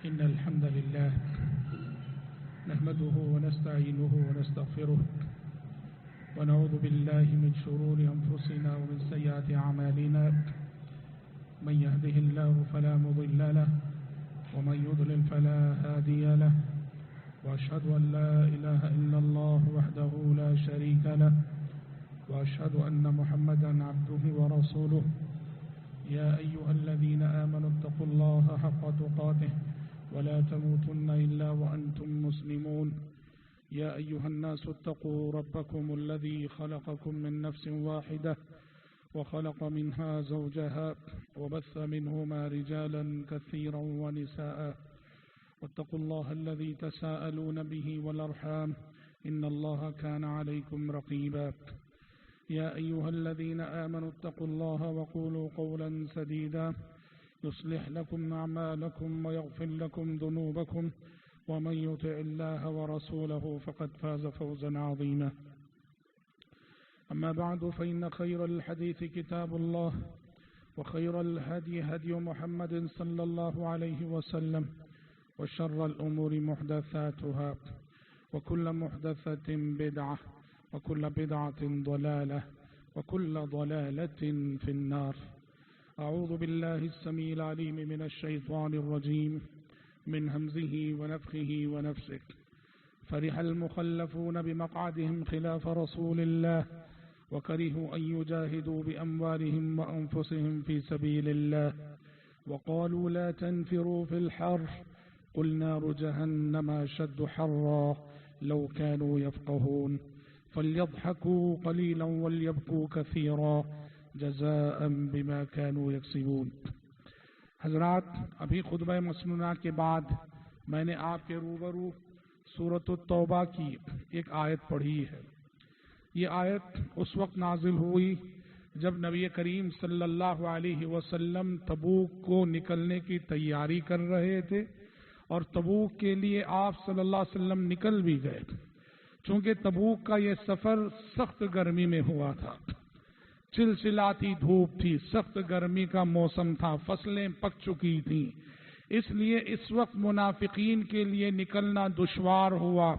إن الحمد لله نحمده ونستعينه ونستغفره ونعوذ بالله من شرور أنفسنا ومن سيئات أعمالنا من يهده الله فلا مضل له ومن يضلل فلا هادي له وأشهد أن لا إله إلا الله وحده لا شريك له وأشهد أن محمدا عبده ورسوله يا أيها الذين آمنوا اتقوا الله حق تقاته ولا تموتن إلا وأنتم مسلمون يا أيها الناس اتقوا ربكم الذي خلقكم من نفس واحدة وخلق منها زوجها وبث منهما رجالا كثيرا ونساء واتقوا الله الذي تساءلون به والأرحام إن الله كان عليكم رقيبا يا أيها الذين آمنوا اتقوا الله وقولوا قولا سديدا يصلح لكم أعمالكم ويغفر لكم ذنوبكم ومن يطع الله ورسوله فقد فاز فوزا عظيما أما بعد فإن خير الحديث كتاب الله وخير الهدي هدي محمد صلى الله عليه وسلم وشر الأمور محدثاتها وكل محدثة بدعة وكل بدعة ضلالة وكل ضلالة في النار أعوذ بالله السميع العليم من الشيطان الرجيم من همزه ونفخه ونفسه فرح المخلفون بمقعدهم خلاف رسول الله وكرهوا أن يجاهدوا بأموالهم وأنفسهم في سبيل الله وقالوا لا تنفروا في الحر قل نار جهنم أشد حرا لو كانوا يفقهون فليضحكوا قليلا وليبكوا كثيرا جزاء بما كانوا يكسبون. حضرات، ابھی خطبہ مسنونہ کے بعد میں نے آپ کے روبرو سورۃ التوبہ کی ایک آیت پڑھی ہے. یہ آیت اس وقت نازل ہوئی جب نبی کریم صلی اللہ علیہ وسلم تبوک کو نکلنے کی تیاری کر رہے تھے اور تبوک کے لیے آپ صلی اللہ علیہ وسلم نکل بھی گئے. چونکہ تبوک کا یہ سفر سخت گرمی میں ہوا تھا، چلچلاتی دھوپ تھی، سخت گرمی کا موسم تھا، فصلیں پک چکی تھیں، اس لیے اس وقت منافقین کے لیے نکلنا دشوار ہوا.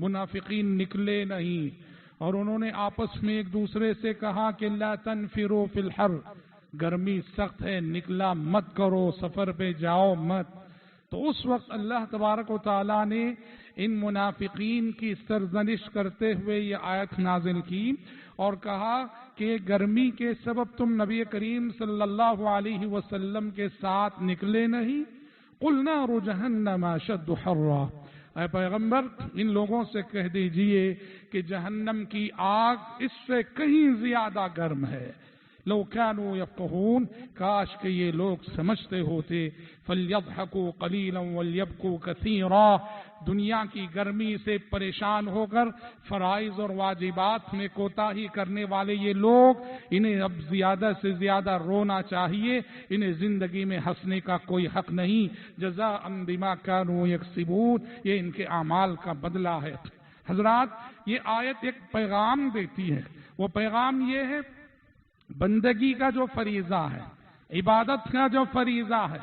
منافقین نکلے نہیں اور انہوں نے آپس میں ایک دوسرے سے کہا کہ لا تنفروا فی الحر، گرمی سخت ہے، نکلا مت کرو، سفر پہ جاؤ مت. تو اس وقت اللہ تبارک و تعالیٰ نے ان منافقین کی سرزنش کرتے ہوئے یہ آیت نازل کی اور کہا کہ گرمی کے سبب تم نبی کریم صلی اللہ علیہ وسلم کے ساتھ نکلے نہیں. قل نار جہنم اشد حرا، اے پیغمبر ان لوگوں سے کہہ دیجئے کہ جہنم کی آگ اس سے کہیں زیادہ گرم ہے. لو كانوا يفقهون، کاش کہ یہ لوگ سمجھتے ہوتے. فَلْيَضْحَكُوا قَلِيلًا وَلْيَبْكُوا كَثِيرًا، دنیا کی گرمی سے پریشان ہو کر فرائض اور واجبات میں کوتاہی کرنے والے یہ لوگ، انہیں اب زیادہ سے زیادہ رونا چاہیے، انہیں زندگی میں ہنسنے کا کوئی حق نہیں. جزاء بما كانوا يكسبون، یہ ان کے اعمال کا بدلہ ہے. حضرات، یہ آیت ایک پیغام دیتی ہے. وہ پیغام یہ ہے، بندگی کا جو فریضہ ہے، عبادت کا جو فریضہ ہے،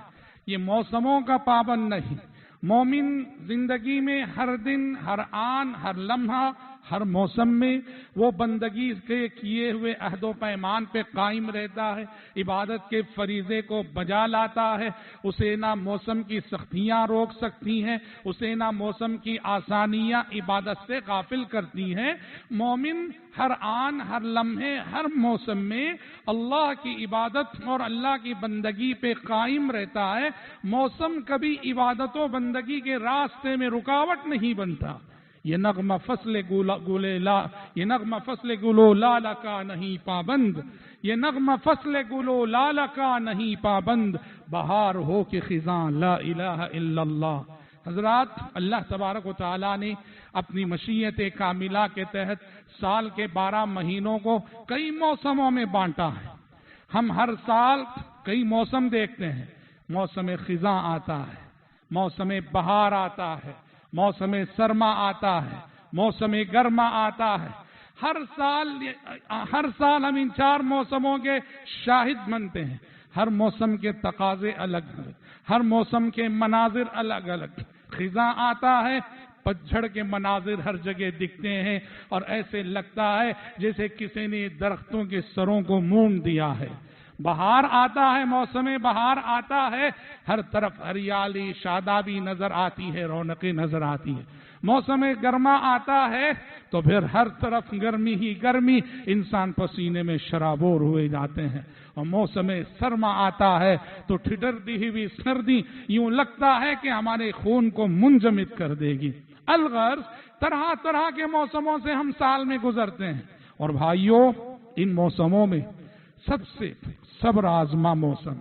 یہ موسموں کا پابند نہیں. مومن زندگی میں ہر دن، ہر آن، ہر لمحہ، ہر موسم میں وہ بندگی کے کیے ہوئے عہد و پیمان پہ قائم رہتا ہے، عبادت کے فریضے کو بجا لاتا ہے. اسے نہ موسم کی سختیاں روک سکتی ہیں، اسے نہ موسم کی آسانیاں عبادت سے غافل کرتی ہیں. مومن ہر آن، ہر لمحے، ہر موسم میں اللہ کی عبادت اور اللہ کی بندگی پہ قائم رہتا ہے. موسم کبھی عبادت و بندگی کے راستے میں رکاوٹ نہیں بنتا. یہ نغمہ فصل گلو لال کا نہیں پابند، یہ نغمہ فصل گلو لال کا نہیں پابند، بہار ہو کے خزاں لا الہ الا اللہ. حضرات، اللہ تبارک و تعالیٰ نے اپنی مشیت کاملہ کے تحت سال کے 12 مہینوں کو کئی موسموں میں بانٹا ہے. ہم ہر سال کئی موسم دیکھتے ہیں. موسم خزاں آتا ہے، موسم بہار آتا ہے، موسم سرما آتا ہے، موسم گرما آتا ہے. ہر سال ہم ان 4 موسموں کے شاہد بنتے ہیں. ہر موسم کے تقاضے الگ ہیں، ہر موسم کے مناظر الگ الگ۔ خزاں آتا ہے، پتجھڑ کے مناظر ہر جگہ دکھتے ہیں اور ایسے لگتا ہے جیسے کسی نے درختوں کے سروں کو مونڈ دیا ہے۔ بہار آتا ہے، موسم بہار آتا ہے، ہر طرف ہریالی، شادابی نظر آتی ہے، رونقیں نظر آتی ہے۔ موسم گرما آتا ہے تو پھر ہر طرف گرمی ہی گرمی، انسان پسینے میں شرابور ہوئے جاتے ہیں۔ اور موسم سرما آتا ہے تو ٹھٹرتی ہوئی سردی یوں لگتا ہے کہ ہمارے خون کو منجمد کر دے گی۔ الغرض طرح طرح کے موسموں سے ہم سال میں گزرتے ہیں، اور بھائیوں ان موسموں میں سب سے صبر آزما موسم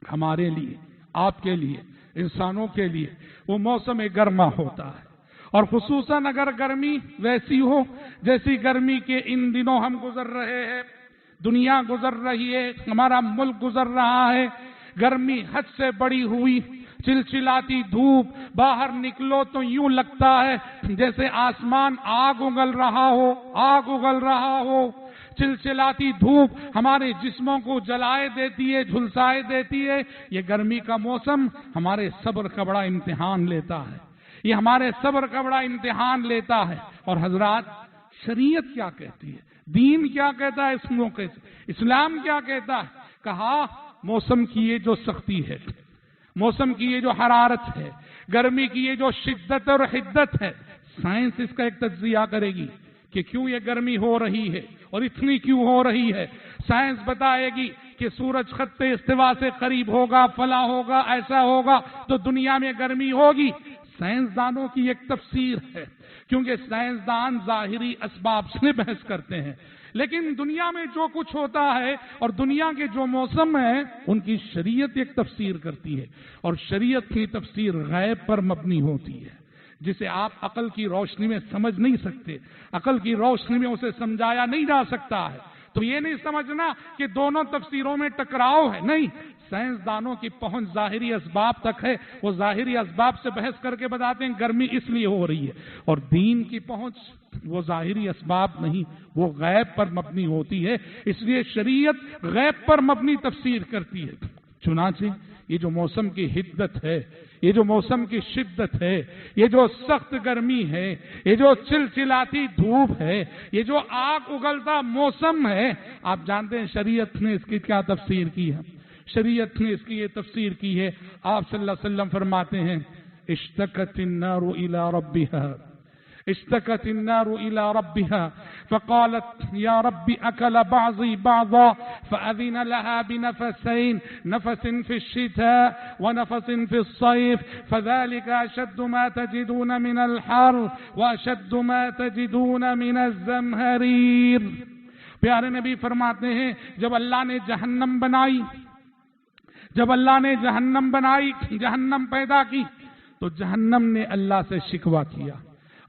ہمارے لیے، آپ کے لیے، انسانوں کے لیے وہ موسم گرما ہوتا ہے۔ اور خصوصاً اگر گرمی ویسی ہو جیسی گرمی کے ان دنوں ہم گزر رہے ہیں، دنیا گزر رہی ہے، ہمارا ملک گزر رہا ہے، گرمی حد سے بڑی ہوئی، چلچلاتی دھوپ، باہر نکلو تو یوں لگتا ہے جیسے آسمان آگ اگل رہا ہو، آگ اگل رہا ہو۔ چلچلاتی دھوپ ہمارے جسموں کو جلائے دیتی ہے، جھلسائے دیتی ہے۔ یہ گرمی کا موسم ہمارے صبر کا بڑا امتحان لیتا ہے، یہ ہمارے صبر کا بڑا امتحان لیتا ہے۔ اور حضرات شریعت کیا کہتی ہے، دین کیا کہتا ہے اس موقع سے، اسلام کیا کہتا ہے؟ کہا موسم کی یہ جو سختی ہے، موسم کی یہ جو حرارت ہے، گرمی کی یہ جو شدت اور حدت ہے، سائنس اس کا ایک تجزیہ کرے گی کہ کیوں یہ گرمی ہو رہی ہے اور اتنی کیوں ہو رہی ہے۔ سائنس بتائے گی کہ سورج خط استوا سے قریب ہوگا، فلاں ہوگا، ایسا ہوگا تو دنیا میں گرمی ہوگی۔ سائنسدانوں کی ایک تفسیر ہے، کیونکہ سائنسدان ظاہری اسباب سے بحث کرتے ہیں، لیکن دنیا میں جو کچھ ہوتا ہے اور دنیا کے جو موسم ہیں ان کی شریعت ایک تفسیر کرتی ہے، اور شریعت کی تفسیر غیب پر مبنی ہوتی ہے، جسے آپ عقل کی روشنی میں سمجھ نہیں سکتے، عقل کی روشنی میں اسے سمجھایا نہیں جا سکتا ہے۔ تو یہ نہیں سمجھنا کہ دونوں تفسیروں میں ٹکراؤ ہے، نہیں، سائنسدانوں کی پہنچ ظاہری اسباب تک ہے، وہ ظاہری اسباب سے بحث کر کے بتاتے ہیں گرمی اس لیے ہو رہی ہے، اور دین کی پہنچ وہ ظاہری اسباب نہیں، وہ غیب پر مبنی ہوتی ہے، اس لیے شریعت غیب پر مبنی تفسیر کرتی ہے۔ چنانچہ یہ جو موسم کی حدت ہے، یہ جو موسم کی شدت ہے، یہ جو سخت گرمی ہے، یہ جو چلچلاتی دھوپ ہے، یہ جو آگ اگلتا موسم ہے، آپ جانتے ہیں شریعت نے اس کی کیا تفسیر کی ہے؟ شریعت نے اس کی یہ تفسیر کی ہے، آپ صلی اللہ علیہ وسلم فرماتے ہیں اشتکت النار الى ربها، اشتكت النار إلى ربها فقالت يا رب أكل بعضي بعضا فأذن لها بنفسين، نفس في الشتاء ونفس في الصيف، فذلك أشد ما تجدون من الحر وأشد ما تجدون من الزمهرير۔ پیارے نبی فرماتے ہیں جب اللہ نے جہنم بنائی، جب اللہ نے جہنم بنائی، جہنم پیدا کی، تو جہنم نے اللہ سے شکوہ کیا،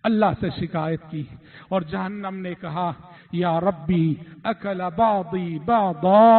اللہ سے شکایت کی، اور جہنم نے کہا یا ربی اکل بعضی بعضا،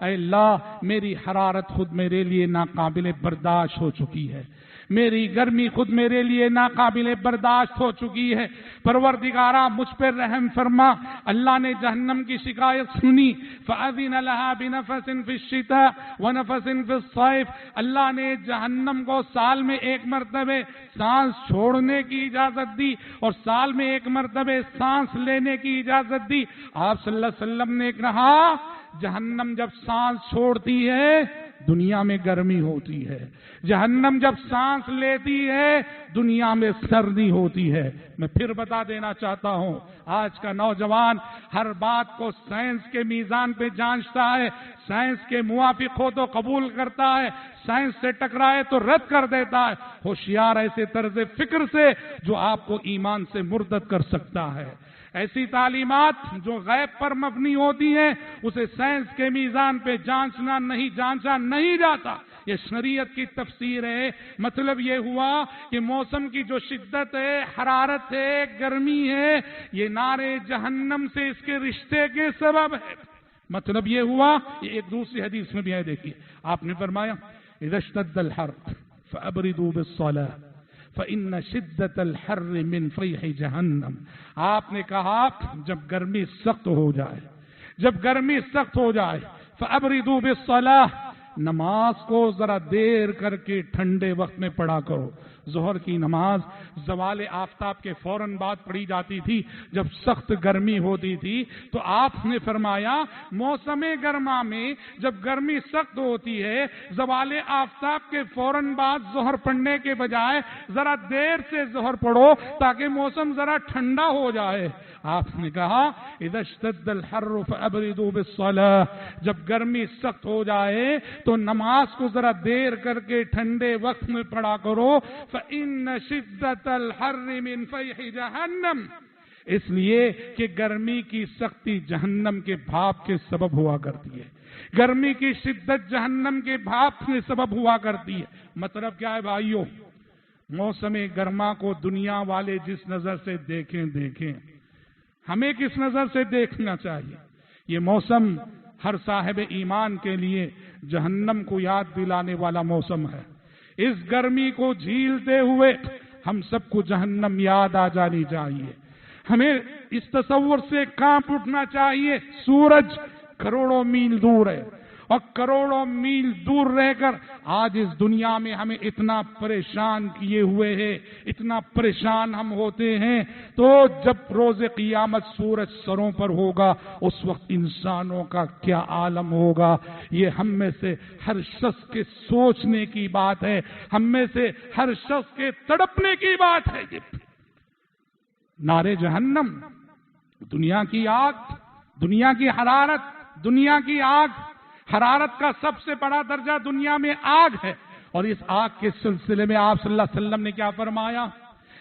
اے اللہ میری حرارت خود میرے لیے ناقابل برداشت ہو چکی ہے، میری گرمی خود میرے لیے ناقابل برداشت ہو چکی ہے، پروردگارا مجھ پر رحم فرما۔ اللہ نے جہنم کی شکایت سنی، فَأَذِنَ لَهَا بِنَفَسٍ فِي الشِّتَاءِ وَنَفَسٍ فِي الصَّيْفِ، اللہ نے جہنم کو سال میں ایک مرتبہ سانس چھوڑنے کی اجازت دی اور سال میں ایک مرتبہ سانس لینے کی اجازت دی۔ آپ صلی اللہ علیہ وسلم نے کہا جہنم جب سانس چھوڑتی ہے دنیا میں گرمی ہوتی ہے، جہنم جب سانس لیتی ہے دنیا میں سردی ہوتی ہے۔ میں پھر بتا دینا چاہتا ہوں آج کا نوجوان ہر بات کو سائنس کے میزان پہ جانچتا ہے، سائنس کے موافق ہو تو قبول کرتا ہے، سائنس سے ٹکرائے تو رد کر دیتا ہے۔ ہوشیار ایسے طرز فکر سے جو آپ کو ایمان سے مرتد کر سکتا ہے۔ ایسی تعلیمات جو غیب پر مبنی ہوتی ہیں اسے سائنس کے میزان پہ جانچا نہیں جاتا۔ یہ شریعت کی تفسیر ہے۔ مطلب یہ ہوا کہ موسم کی جو شدت ہے، حرارت ہے، گرمی ہے، یہ نار جہنم سے اس کے رشتے کے سبب ہے۔ مطلب یہ ہوا، یہ ایک دوسری حدیث میں بھی ہے، دیکھیے آپ نے فرمایا اذا اشتد الحر فابردوا بالصلاة فإن شدت الحر من فیح جہنم۔ آپ نے کہا جب گرمی سخت ہو جائے، جب گرمی سخت ہو جائے فابردوا بالصلاۃ، نماز کو ذرا دیر کر کے ٹھنڈے وقت میں پڑھا کرو۔ ظہر کی نماز زوال آفتاب کے فوراً بعد پڑھی جاتی تھی جب سخت گرمی ہوتی تھی، تو آپ نے فرمایا موسم گرما میں جب گرمی سخت ہوتی ہے زوال آفتاب کے فوراً بعد ظہر پڑھنے کے بجائے ذرا دیر سے ظہر پڑھو تاکہ موسم ذرا ٹھنڈا ہو جائے۔ آپ نے کہا اذا اشتد الحر فابردوا بالصلاۃ، جب گرمی سخت ہو جائے تو نماز کو ذرا دیر کر کے ٹھنڈے وقت میں پڑھا کرو۔ فإن شدت الحر من فیح جہنم، اس لیے کہ گرمی کی سختی جہنم کے بھاپ کے سبب ہوا کرتی ہے، گرمی کی شدت جہنم کے بھاپ کے سبب ہوا کرتی ہے۔ مطلب کیا ہے بھائیو؟ موسم گرما کو دنیا والے جس نظر سے دیکھیں، ہمیں کس نظر سے دیکھنا چاہیے؟ یہ موسم ہر صاحب ایمان کے لیے جہنم کو یاد دلانے والا موسم ہے۔ اس گرمی کو جھیلتے ہوئے ہم سب کو جہنم یاد آ جانی چاہیے۔ ہمیں اس تصور سے کانپ اٹھنا چاہیے سورج کروڑوں میل دور ہے، اور کروڑوں میل دور رہ کر آج اس دنیا میں ہمیں اتنا پریشان کیے ہوئے ہیں، اتنا پریشان ہم ہوتے ہیں، تو جب روز قیامت سورج سروں پر ہوگا اس وقت انسانوں کا کیا عالم ہوگا؟ یہ ہم میں سے ہر شخص کے سوچنے کی بات ہے، ہم میں سے ہر شخص کے تڑپنے کی بات ہے۔ یہ نارے جہنم، دنیا کی آگ، دنیا کی حرارت، دنیا کی آگ، حرارت کا سب سے بڑا درجہ دنیا میں آگ ہے۔ اور اس آگ کے سلسلے میں آپ صلی اللہ علیہ وسلم نے کیا فرمایا؟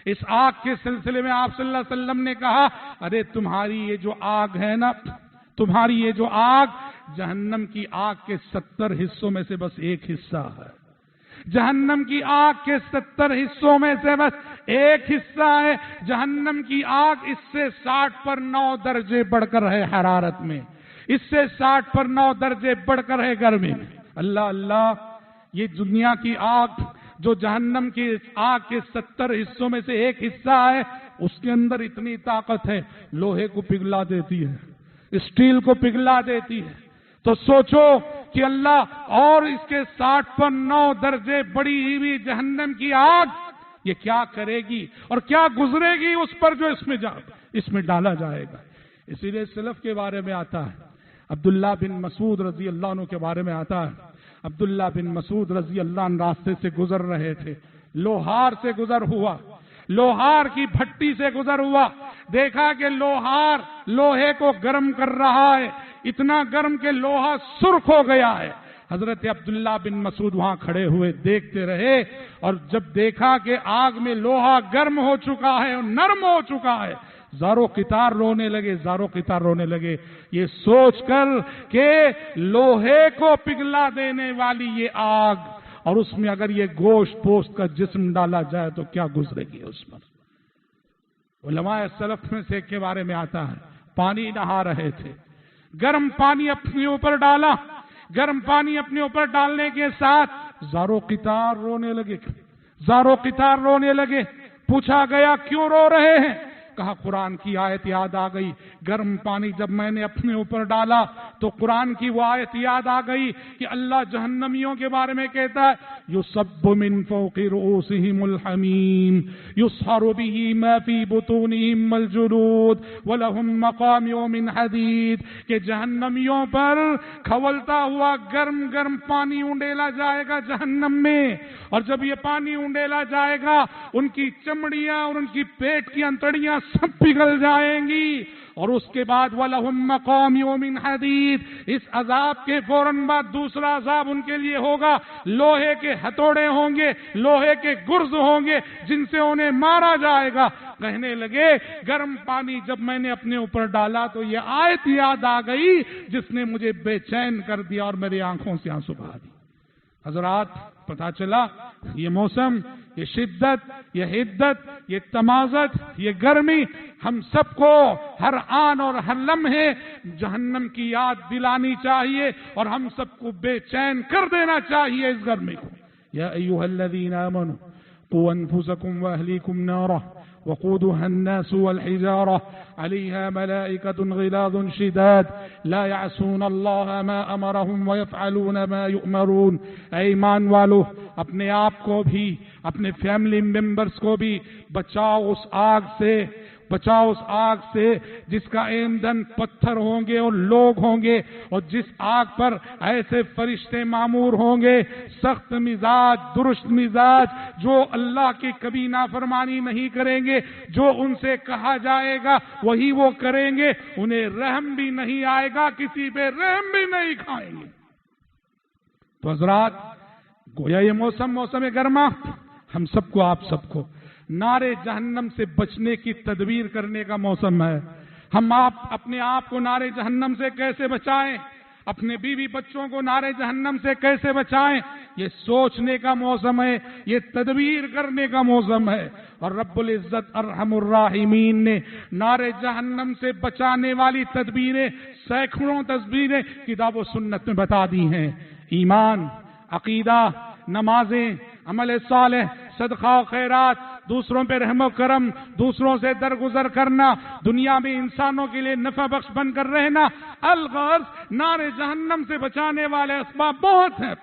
اس آگ کے سلسلے میں آپ صلی اللہ علیہ وسلم نے کہا ارے تمہاری یہ جو آگ ہے نا، تمہاری یہ جو آگ جہنم کی آگ کے 70 حصوں میں سے بس ایک حصہ ہے، جہنم کی آگ کے 70 حصوں میں سے بس ایک حصہ ہے۔ جہنم کی آگ اس سے 60 پر 9 درجے بڑھ کر ہے حرارت میں، اس سے 60 پر 9 درجے بڑھ کر ہے گرمی میں۔ اللہ اللہ، یہ دنیا کی آگ جو جہنم کی آگ کے 70 حصوں میں سے ایک حصہ ہے، اس کے اندر اتنی طاقت ہے، لوہے کو پگھلا دیتی ہے، اسٹیل کو پگھلا دیتی ہے۔ تو سوچو کہ اللہ اور اس کے 60 پر 9 درجے بڑی ہوئی جہنم کی آگ یہ کیا کرے گی اور کیا گزرے گی اس پر جو اس میں ڈالا جائے گا۔ اسی لیے سلف کے بارے میں آتا ہے، عبداللہ بن مسعود رضی اللہ عنہ کے بارے میں آتا ہے، عبداللہ بن مسعود رضی اللہ عنہ راستے سے گزر رہے تھے، لوہار سے گزر ہوا، لوہار کی بھٹی سے گزر ہوا، دیکھا کہ لوہار لوہے کو گرم کر رہا ہے، اتنا گرم کہ لوہا سرخ ہو گیا ہے۔ حضرت عبداللہ بن مسعود وہاں کھڑے ہوئے دیکھتے رہے، اور جب دیکھا کہ آگ میں لوہا گرم ہو چکا ہے اور نرم ہو چکا ہے، زارو قطار رونے لگے، زارو قطار رونے لگے، یہ سوچ کر کہ لوہے کو پگھلا دینے والی یہ آگ، اور اس میں اگر یہ گوشت پوست کا جسم ڈالا جائے تو کیا گزرے گی اس پر۔ علماء سلف میں سے کے بارے میں آتا ہے، پانی نہا رہے تھے، گرم پانی اپنے اوپر ڈالا، گرم پانی اپنے اوپر ڈالنے کے ساتھ زارو قطار رونے لگے، زارو قطار رونے لگے۔ پوچھا گیا کیوں رو رہے ہیں؟ کہا قرآن کی آیت یاد آ گئی، گرم پانی جب میں نے اپنے اوپر ڈالا تو قرآن کی وہ آیت یاد آ گئی کہ اللہ جہنمیوں کے بارے میں کہتا ہے یصب من فوق رؤوسہم الحمیم یصہر بہ ما فی بطونہم الجلود ولہم مقامع من حدید، کہ جہنمیوں پر کھولتا ہوا گرم گرم پانی انڈیلا جائے گا جہنم میں، اور جب یہ پانی انڈیلا جائے گا ان کی چمڑیاں اور ان کی پیٹ کی انتڑیاں سب پگھل جائیں گی، اور اس کے بعد وَلَهُمْ مَقَامِعُ مِنْ حَدِيدٍ، اس عذاب کے فوراً بعد دوسرا عذاب ان کے لیے ہوگا، لوہے کے ہتھوڑے ہوں گے، لوہے کے گرز ہوں گے جن سے انہیں مارا جائے گا۔ کہنے لگے گرم پانی جب میں نے اپنے اوپر ڈالا تو یہ آیت یاد آ گئی جس نے مجھے بے چین کر دیا اور میری آنکھوں سے آنسو بہا دی۔ حضرات پتا چلا یہ موسم، یہ شدت، یہ حدت، یہ تمازت، یہ گرمی ہم سب کو ہر آن اور ہر لمحے جہنم کی یاد دلانی چاہیے اور ہم سب کو بے چین کر دینا چاہیے اس گرمی کو۔ یا ایھا الذین آمنوا قوا انفسکم واہلیکم نارا وقودها الناس والحجارة عليها ملائكة غلاظ شداد لا يعصون الله ما أمرهم ويفعلون ما يؤمرون. اے ایمان والو، اپنے آپ کو بھی اپنے فیملی ممبرز کو بھی بچاؤ اس آگ سے، بچاؤ اس آگ سے جس کا ایندھن پتھر ہوں گے اور لوگ ہوں گے، اور جس آگ پر ایسے فرشتے مامور ہوں گے سخت مزاج، درست مزاج، جو اللہ کی کبھی نافرمانی نہیں کریں گے، جو ان سے کہا جائے گا وہی وہ کریں گے، انہیں رحم بھی نہیں آئے گا، کسی پہ رحم بھی نہیں کھائیں گے. تو حضرات، گویا یہ موسم گرما ہم سب کو، آپ سب کو نارے جہنم سے بچنے کی تدبیر کرنے کا موسم ہے. ہم اپنے آپ کو نارے جہنم سے کیسے بچائیں، اپنے بیوی بچوں کو نارے جہنم سے کیسے بچائیں، یہ سوچنے کا موسم ہے، یہ تدبیر کرنے کا موسم ہے. اور رب العزت ارحم الراحمین نے نارے جہنم سے بچانے والی تدبیریں، سینکڑوں تدبیریں کتاب و سنت میں بتا دی ہیں. ایمان، عقیدہ، نمازیں، عمل صالح، صدقہ و خیرات، دوسروں پہ رحم و کرم، دوسروں سے درگزر کرنا، دنیا میں انسانوں کے لیے نفع بخش بن کر رہنا، الغرض نارے جہنم سے بچانے والے اسباب بہت ہیں.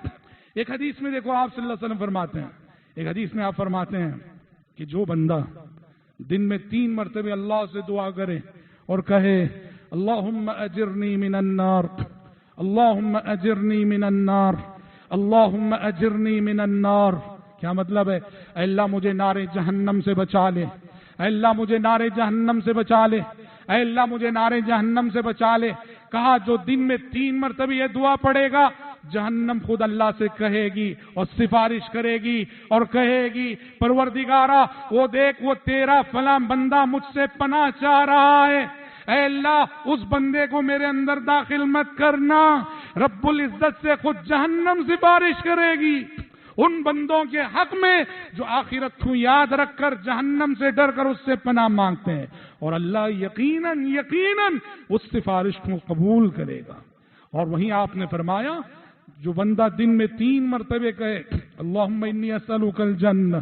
ایک حدیث میں دیکھو آپ صلی اللہ علیہ وسلم فرماتے ہیں، ایک حدیث میں آپ فرماتے ہیں کہ جو بندہ دن میں 3 مرتبہ اللہ سے دعا کرے اور کہے اللہم اجرنی من النار، اللہم اجرنی من النار، اللہم اجرنی من النار، کیا مطلب ہے؟ اے اللہ مجھے نارے جہنم سے بچا لے، اے اللہ مجھے نارے جہنم سے بچا لے، اے اللہ مجھے نارے جہنم سے بچا لے. کہا جو دن میں 3 مرتبہ یہ دعا پڑھے گا، جہنم خود اللہ سے کہے گی اور سفارش کرے گی اور کہے گی پروردگارا وہ دیکھ، وہ تیرا فلاں بندہ مجھ سے پناہ چاہ رہا ہے، اے اللہ اس بندے کو میرے اندر داخل مت کرنا. رب العزت سے خود جہنم سفارش کرے گی ان بندوں کے حق میں جو آخرت کو یاد رکھ کر جہنم سے ڈر کر اس سے پناہ مانگتے ہیں، اور اللہ یقیناً اس سفارش کو قبول کرے گا. اور وہیں آپ نے فرمایا جو بندہ دن میں 3 مرتبہ کہے اللہم انی اسألک الجنہ،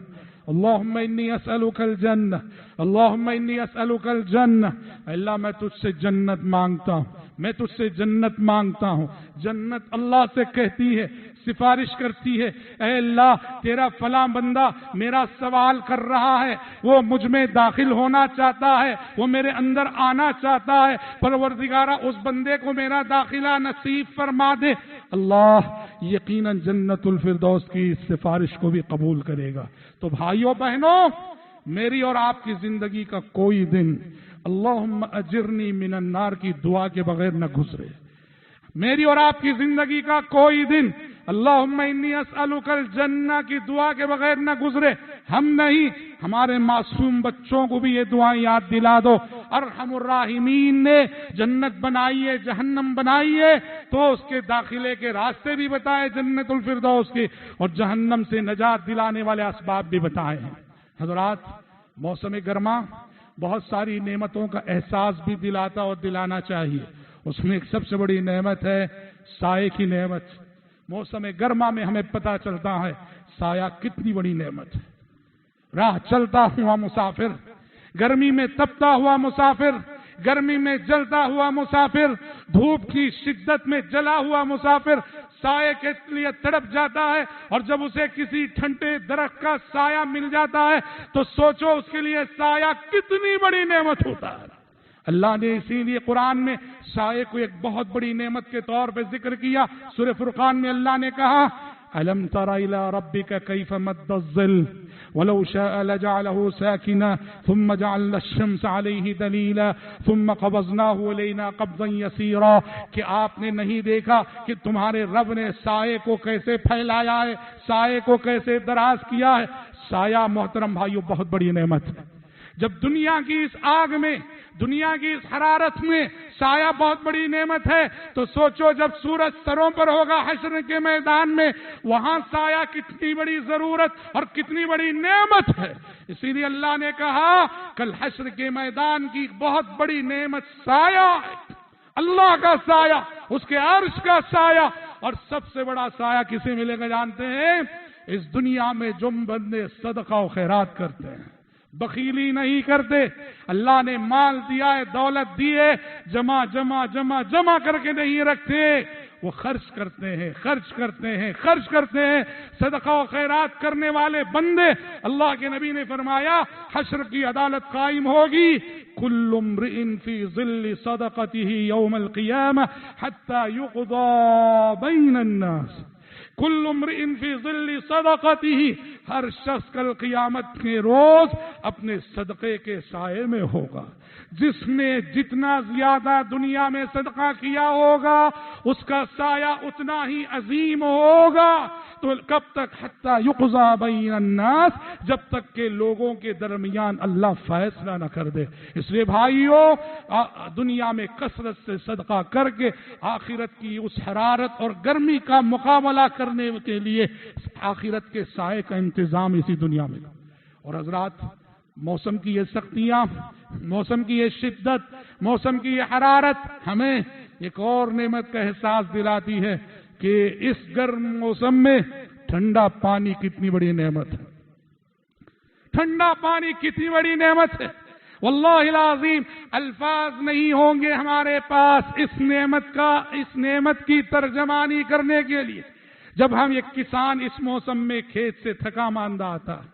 اللہم انی اسألک الجنہ، اللہم انی اسألک الجنہ، اللہ میں تجھ سے جنت مانگتا ہوں، میں تجھ سے جنت مانگتا ہوں. جنت اللہ سے کہتی ہے، سفارش کرتی ہے، اے اللہ تیرا فلاں بندہ میرا سوال کر رہا ہے، وہ مجھ میں داخل ہونا چاہتا ہے، وہ میرے اندر آنا چاہتا ہے، پروردگارا اس بندے کو میرا داخلہ نصیب فرما دے. اللہ یقیناً جنت الفردوس کی سفارش کو بھی قبول کرے گا. تو بھائیوں بہنوں، میری اور آپ کی زندگی کا کوئی دن اللہم اجرنی من النار کی دعا کے بغیر نہ گزرے. میری اور آپ کی زندگی کا کوئی دن اللہم انی اسألک الجنہ کی دعا کے بغیر نہ گزرے. ہم نہیں، ہمارے معصوم بچوں کو بھی یہ دعائیں یاد دلا دو. ارحم الراحمین نے جنت بنائی ہے، جہنم بنائی ہے، تو اس کے داخلے کے راستے بھی بتائے جنت الفردوس کے، اور جہنم سے نجات دلانے والے اسباب بھی بتائے ہیں. حضرات، موسم گرما بہت ساری نعمتوں کا احساس بھی دلاتا اور دلانا چاہیے. اس میں ایک سب سے بڑی نعمت ہے سائے کی نعمت. موسم گرما میں ہمیں پتہ چلتا ہے سایہ کتنی بڑی نعمت ہے. راہ چلتا ہوا مسافر، گرمی میں تپتا ہوا مسافر، گرمی میں جلتا ہوا مسافر، دھوپ کی شدت میں جلا ہوا مسافر سائے کے لیے تڑپ جاتا ہے، اور جب اسے کسی ٹھنڈے درخت کا سایہ مل جاتا ہے تو سوچو اس کے لیے سایہ کتنی بڑی نعمت ہوتا ہے. اللہ نے اسی لیے قرآن میں سائے کو ایک بہت بڑی نعمت کے طور پہ ذکر کیا. سورہ فرقان میں اللہ نے کہا أَلَمْ تَرَ إِلَىٰ رَبِّكَ كَيْفَ مَدَّ الظِّلَّ وَلَوْ شَاءَ لَجَعَلَهُ سَاكِنًا ثُمَّ جَعَلْنَا الشَّمْسَ عَلَيْهِ دَلِيلًا ثُمَّ قَبَضْنَاهُ إِلَيْنَا قَبْضًا يَسِيرًا. کہ آپ نے نہیں دیکھا کہ تمہارے رب نے سائے کو کیسے پھیلایا ہے، سائے کو کیسے دراز کیا ہے. سایہ محترم بھائیو بہت بڑی نعمت ہے. جب دنیا کی اس آگ میں، دنیا کی اس حرارت میں سایہ بہت بڑی نعمت ہے، تو سوچو جب سورج سروں پر ہوگا حشر کے میدان میں، وہاں سایہ کتنی بڑی ضرورت اور کتنی بڑی نعمت ہے. اسی لیے اللہ نے کہا کل حشر کے میدان کی بہت بڑی نعمت سایہ ہے. اللہ کا سایہ، اس کے عرش کا سایہ. اور سب سے بڑا سایہ کسے ملے گا جانتے ہیں؟ اس دنیا میں جو بندے صدقہ و خیرات کرتے ہیں، بخیلی نہیں کرتے. اللہ نے مال دیا ہے، دولت دی ہے، جمع جمع جمع جمع کر کے نہیں رکھتے، وہ خرچ کرتے ہیں، خرچ کرتے ہیں، خرچ کرتے ہیں. صدقہ و خیرات کرنے والے بندے، اللہ کے نبی نے فرمایا حشر کی عدالت قائم ہوگی. کل امرئ فی ظل صدقتہ یوم القیامہ حتی یقضی بین الناس. کل امرئ فی ظل صدقتہ، ہر شخص کل قیامت کے روز اپنے صدقے کے سائے میں ہوگا. جس نے جتنا زیادہ دنیا میں صدقہ کیا ہوگا اس کا سایہ اتنا ہی عظیم ہوگا. تو کب تک؟ حتی یقضی بین الناس، جب تک کہ لوگوں کے درمیان اللہ فیصلہ نہ کر دے. اس لیے بھائیو، دنیا میں کثرت سے صدقہ کر کے آخرت کی اس حرارت اور گرمی کا مقابلہ کرنے کے لیے آخرت کے سائے کا انتظام اسی دنیا میں. اور حضرات، موسم کی یہ سختیاں، موسم کی یہ شدت، موسم کی یہ حرارت ہمیں ایک اور نعمت کا احساس دلاتی ہے کہ اس گرم موسم میں ٹھنڈا پانی کتنی بڑی نعمت ہے. ٹھنڈا پانی کتنی بڑی نعمت ہے. واللہ العظیم الفاظ نہیں ہوں گے ہمارے پاس اس نعمت کی ترجمانی کرنے کے لیے. جب ہم ایک کسان اس موسم میں کھیت سے تھکا ماندہ آتا ہے،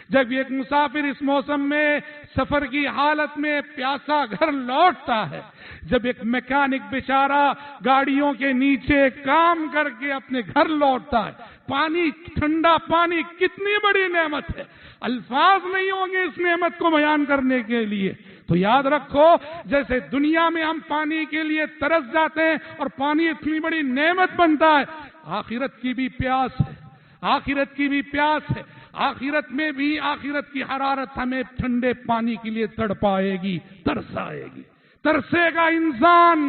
جب ایک مسافر اس موسم میں سفر کی حالت میں پیاسا گھر لوٹتا ہے، جب ایک میکینک بیچارہ گاڑیوں کے نیچے کام کر کے اپنے گھر لوٹتا ہے، پانی، ٹھنڈا پانی کتنی بڑی نعمت ہے. الفاظ نہیں ہوں گے اس نعمت کو بیان کرنے کے لیے. تو یاد رکھو، جیسے دنیا میں ہم پانی کے لیے ترس جاتے ہیں اور پانی اتنی بڑی نعمت بنتا ہے، آخرت کی بھی پیاس ہے، آخرت کی بھی پیاس ہے. آخرت میں بھی آخرت کی حرارت ہمیں ٹھنڈے پانی کے لیے تڑپائے گی، ترسائے گی، ترسے گا انسان.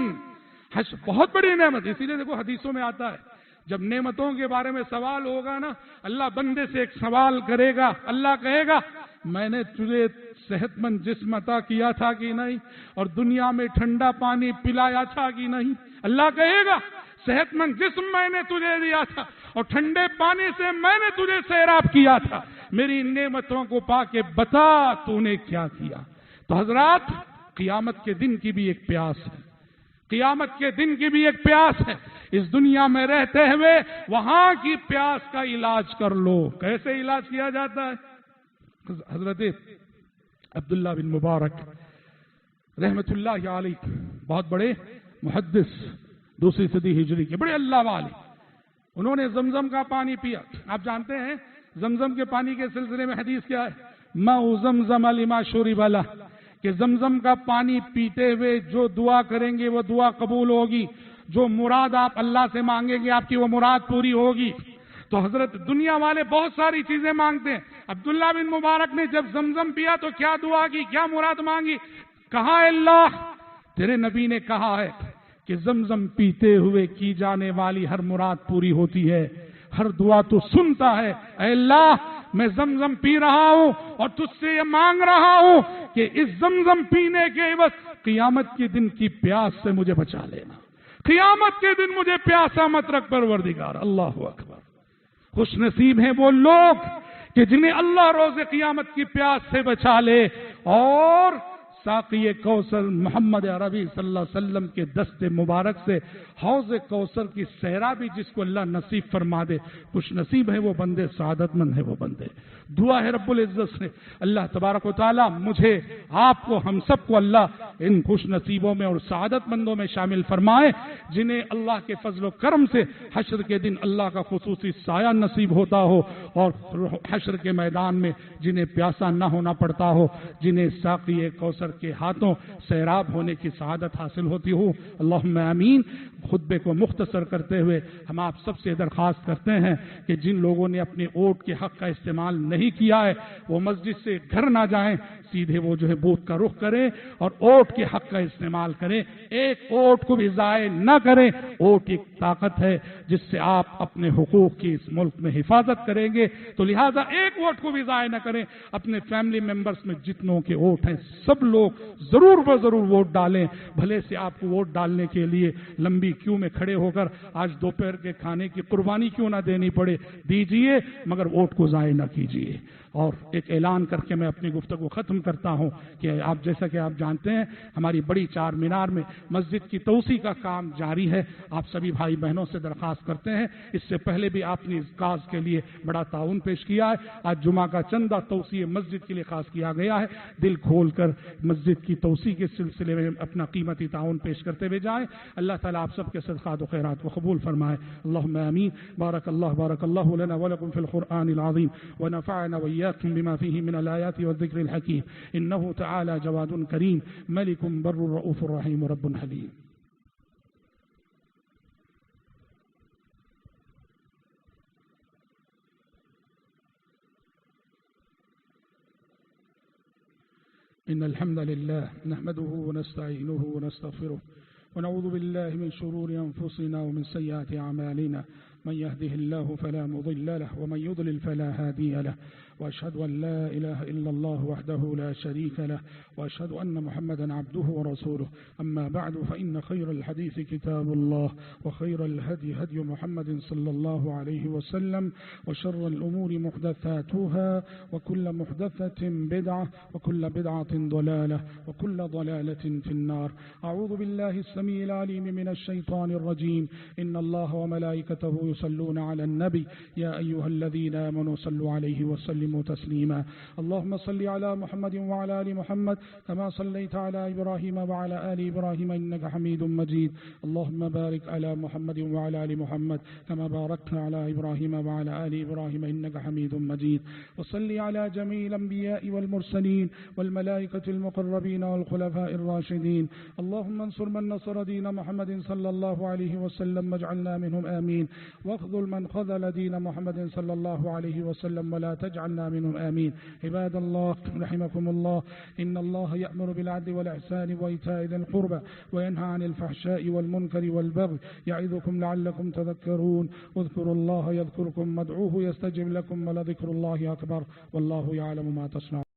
بہت بڑی نعمت. اسی لیے دیکھو حدیثوں میں آتا ہے، جب نعمتوں کے بارے میں سوال ہوگا نا، اللہ بندے سے ایک سوال کرے گا. اللہ کہے گا میں نے تجھے صحت مند جسم عطا کیا تھا کہ نہیں، اور دنیا میں ٹھنڈا پانی پلایا تھا کہ نہیں. اللہ کہے گا صحت مند جسم میں نے تجھے دیا تھا اور ٹھنڈے پانی سے میں نے تجھے سیراب کیا تھا. میری نعمتوں کو پا کے بتا تو نے کیا کیا. تو حضرات، قیامت کے دن کی بھی ایک پیاس ہے، قیامت کے دن کی بھی ایک پیاس ہے. اس دنیا میں رہتے ہوئے وہاں کی پیاس کا علاج کر لو. کیسے علاج کیا جاتا ہے؟ حضرت عبداللہ بن مبارک رحمت اللہ علیہ، بہت بڑے محدث، 2 صدی ہجری کے بڑے اللہ والے، انہوں نے زمزم کا پانی پیا. آپ جانتے ہیں زمزم کے پانی کے سلسلے میں حدیث کیا ہے؟ ماء زمزم لما شرب له، کہ زمزم کا پانی پیتے ہوئے جو دعا کریں گے وہ دعا قبول ہوگی، جو مراد آپ اللہ سے مانگیں گے آپ کی وہ مراد پوری ہوگی. تو حضرت دنیا والے بہت ساری چیزیں مانگتے ہیں. عبداللہ بن مبارک نے جب زمزم پیا تو کیا دعا کی، کیا مراد مانگی؟ کہا اللہ تیرے نبی نے کہا ہے کہ زمزم پیتے ہوئے کی جانے والی ہر مراد پوری ہوتی ہے، ہر دعا تو سنتا ہے. اے اللہ میں زمزم پی رہا ہوں اور تجھ سے یہ مانگ رہا ہوں کہ اس زمزم پینے کے عوض قیامت کے دن کی پیاس سے مجھے بچا لینا. قیامت کے دن مجھے پیاسا مت رکھ پروردگار. اللہ اکبر. خوش نصیب ہیں وہ لوگ کہ جنہیں اللہ روز قیامت کی پیاس سے بچا لے. اور ساقی کوثر محمد عربی صلی اللہ علیہ وسلم کے دست مبارک سے حوض کوثر کی سیرابی جس کو اللہ نصیب فرما دے. خوش نصیب ہے وہ بندے، سعادت مند ہے وہ بندے. دعا ہے رب العزت سے اللہ تبارک و تعالی مجھے، آپ کو، ہم سب کو اللہ ان خوش نصیبوں میں اور سعادت مندوں میں شامل فرمائے جنہیں اللہ کے فضل و کرم سے حشر کے دن اللہ کا خصوصی سایہ نصیب ہوتا ہو، اور حشر کے میدان میں جنہیں پیاسا نہ ہونا پڑتا ہو، جنہیں ساقی کوثر کے ہاتھوں سیراب ہونے کی سعادت حاصل ہوتی ہو. اللہم آمین. خطبے کو مختصر کرتے ہوئے ہم آپ سب سے درخواست کرتے ہیں کہ جن لوگوں نے اپنے ووٹ کے حق کا استعمال نہیں کیا ہے وہ مسجد سے گھر نہ جائیں، سیدھے وہ جو ہے بوتھ کا رخ کریں اور ووٹ کے حق کا استعمال کریں. ایک ووٹ کو بھی ضائع نہ کریں. ووٹ ایک طاقت ہے جس سے آپ اپنے حقوق کی اس ملک میں حفاظت کریں گے، تو لہٰذا ایک ووٹ کو بھی ضائع نہ کریں. اپنے فیملی ممبرز میں جتنوں کے ووٹ ہیں سب لوگ ضرور ضرور ووٹ ڈالیں. بھلے سے آپ کو ووٹ ڈالنے کے لیے لمبی کیوں میں کھڑے ہو کر آج دوپہر کے کھانے کی قربانی کیوں نہ دینی پڑے، دیجئے مگر ووٹ کو ضائع نہ کیجئے. اور ایک اعلان کر کے میں اپنی گفتگو ختم کرتا ہوں کہ آپ جیسا کہ آپ جانتے ہیں ہماری بڑی چار مینار میں مسجد کی توسیع کا کام جاری ہے. آپ سبھی بھائی بہنوں سے درخواست کرتے ہیں, اس سے پہلے بھی آپ نے اس کاز کے لیے بڑا تعاون پیش کیا ہے. آج جمعہ کا چندہ توسیع مسجد کے لیے خاص کیا گیا ہے. دل کھول کر مسجد کی توسیع کے سلسلے میں اپنا قیمتی تعاون پیش کرتے ہوئے جائیں. اللہ تعالیٰ آپ سب کے صدقات و خیرات کو قبول فرمائے. اللہم آمین. بارک اللہ لنا ولکم فی القرآن العظیم ونفعنا وإياكم بما فيه من الآيات والذكر الحكيم إنه تعالى جواد كريم ملك بر رؤوف رحيم رب حليم. إن الحمد لله نحمده ونستعينه ونستغفره ونعوذ بالله من شرور أنفسنا ومن سيئات أعمالنا من يهده الله فلا مضل له ومن يضلل فلا هادي له وأشهد أن لا إله إلا الله وحده لا شريك له وأشهد أن محمدا عبده ورسوله. أما بعد فإن خير الحديث كتاب الله وخير الهدي هدي محمد صلى الله عليه وسلم وشر الأمور محدثاتها وكل محدثة بدعة وكل بدعة ضلالة وكل ضلالة في النار. أعوذ بالله السميع العليم من الشيطان الرجيم. إن الله وملائكته يصلون على النبي يا أيها الذين آمنوا صلوا عليه وسلموا تسليما. اللهم صل على محمد وعلى آل محمد كما صليت على إبراهيم وعلى آل إبراهيم إنك حميد مجيد. اللهم بارك على محمد وعلى آل محمد كما باركت على إبراهيم وعلى آل إبراهيم إنك حميد مجيد. وصل على جميع الأنبياء والمرسلين والملائكة المقربين والخلفاء الراشدين. اللهم انصر من نصر دين محمد صلى الله عليه وسلم واجعلنا منهم آمين. واخذل من خذل دين محمد صلى الله عليه وسلم ولا تجعلنا منهم آمين. عباد الله رحمكم الله إن الله يأمر بالعدل والإحسان وإيتاء ذي القربى وينهى عن الفحشاء والمنكر والبغي يعظكم لعلكم تذكرون. اذكروا الله يذكركم وادعوه يستجب لكم ولذكر الله أكبر والله يعلم ما تصنعون.